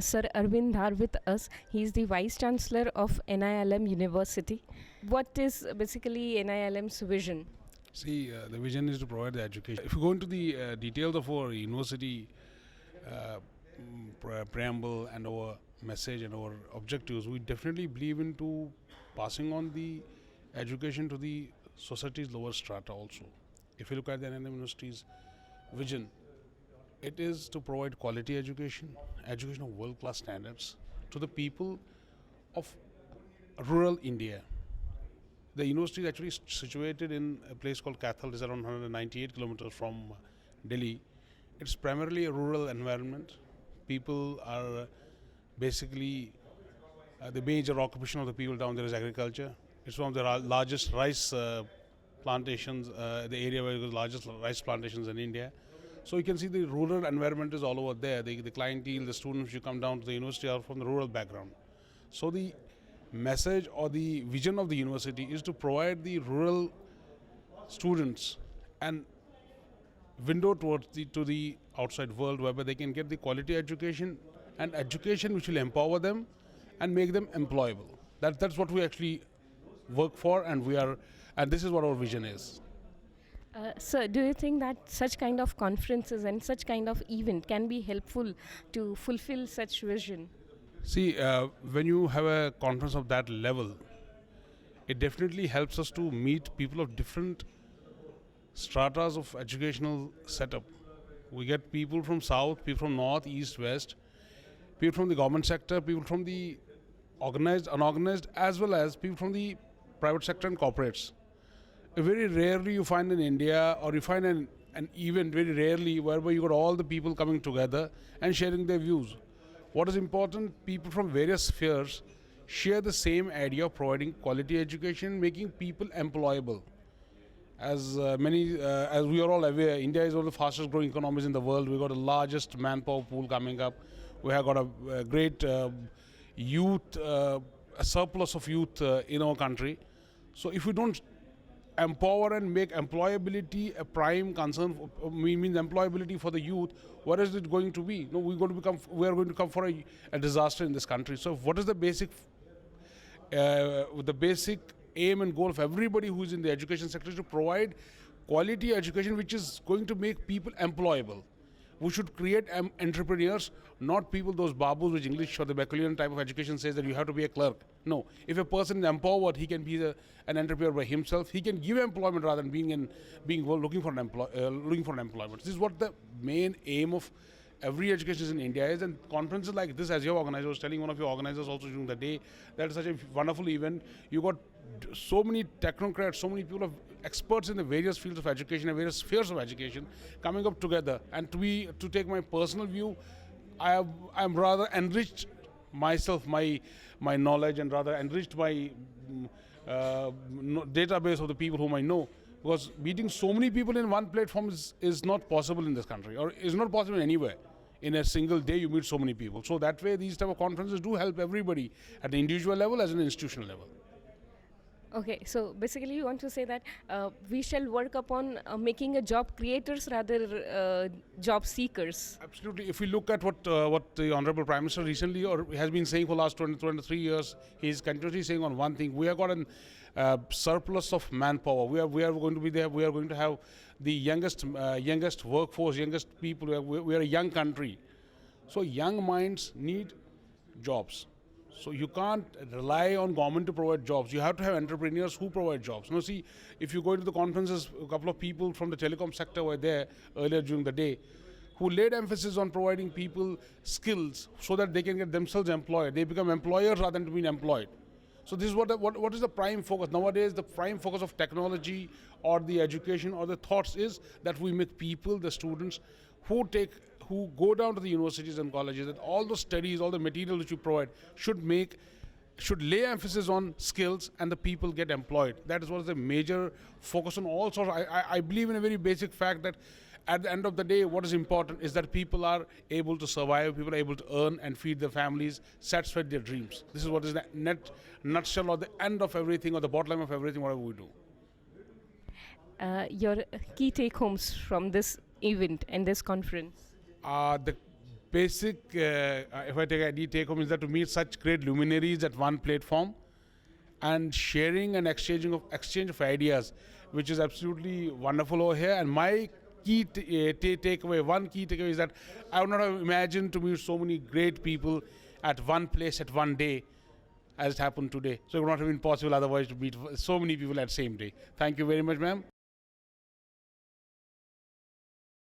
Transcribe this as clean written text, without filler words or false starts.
Sir Arvind Dhar with us. He is the Vice Chancellor of NIILM University. What is basically NIILM's vision? See, the vision is to provide the education. If you go into the details of our university preamble and our message and our objectives, we definitely believe into passing on the education to the society's lower strata also. If you look at the NIILM University's vision, it is to provide quality education, education of world-class standards to the people of rural India. The university is actually situated in a place called Kathal. It is around 198 kilometers from Delhi. It's primarily a rural environment. People are basically the major occupation of the people down there is agriculture. It's one of the largest rice plantations, the area where the largest rice plantations in India. So you can see the rural environment is all over there. The clientele, the students who come down to the university are from the rural background. So the message or the vision of the university is to provide the rural students an window towards to the outside world, whereby they can get the quality education and education which will empower them and make them employable. That's what we actually work for, and this is what our vision is. Sir, do you think that such kind of conferences and such kind of event can be helpful to fulfill such vision? See, when you have a conference of that level, it definitely helps us to meet people of different stratas of educational setup. We get people from south, people from north, east, west, people from the government sector, people from the organized, unorganized, as well as people from the private sector and corporates. Very rarely you find in India, or you find an event very rarely whereby you got all the people coming together and sharing their views. What is important, people from various spheres share the same idea of providing quality education, making people employable. As we are all aware, India is one of the fastest growing economies in the world. We got the largest manpower pool coming up. We have got a great youth, a surplus of youth in our country. So if we don't empower and make employability a prime concern, means employability for the youth, what is it going to be? No, we are going to come for a disaster in this country. So what is the basic aim and goal of everybody who is in the education sector is to provide quality education which is going to make people employable. We should create entrepreneurs, not people, those babus, which English or the Bachelorian type of education says that you have to be a clerk. No, if a person is empowered, he can be an entrepreneur by himself. He can give employment rather than looking for an employment. This is what the main aim of every education in India is, and conferences like this, as your organizer was telling one of your organizers also during the day, that is such a wonderful event. You got so many technocrats, so many people, experts in the various fields of education and various spheres of education coming up together. And to take my personal view, I'm rather enriched myself, my knowledge, and rather enriched my database of the people whom I know. Because meeting so many people in one platform is not possible in this country, or is not possible anywhere. In a single day, you meet so many people. So that way, these type of conferences do help everybody at the individual level as an institutional level. Okay, so basically you want to say that we shall work upon making a job creators rather job seekers. Absolutely. If we look at what the Honorable Prime Minister recently or has been saying for the last 23 years, he is continuously saying on one thing: we have got a surplus of manpower. We are going to be there. We are going to have the youngest workforce, youngest people. We are a young country, so young minds need jobs. So you can't rely on government to provide jobs. You have to have entrepreneurs who provide jobs. Now see, if you go into the conferences, a couple of people from the telecom sector were there earlier during the day, who laid emphasis on providing people skills so that they can get themselves employed. They become employers rather than being employed. So this is what is the prime focus. Nowadays, the prime focus of technology or the education or the thoughts is that we make people, the students, who go down to the universities and colleges, that all the studies, all the material which we provide should lay emphasis on skills and the people get employed. That is what is the major focus on all sorts. I believe in a very basic fact that at the end of the day, what is important is that people are able to survive, people are able to earn and feed their families, satisfy their dreams. This is what is the nutshell or the end of everything or the bottom line of everything, whatever we do. Your key take-homes from this event and this conference? The basic, if I take any take home, is that to meet such great luminaries at one platform and sharing and exchange of ideas, which is absolutely wonderful over here. And my key takeaway, one key takeaway is that I would not have imagined to meet so many great people at one place at one day as it happened today. So it would not have been possible otherwise to meet so many people at the same day. Thank you very much, ma'am.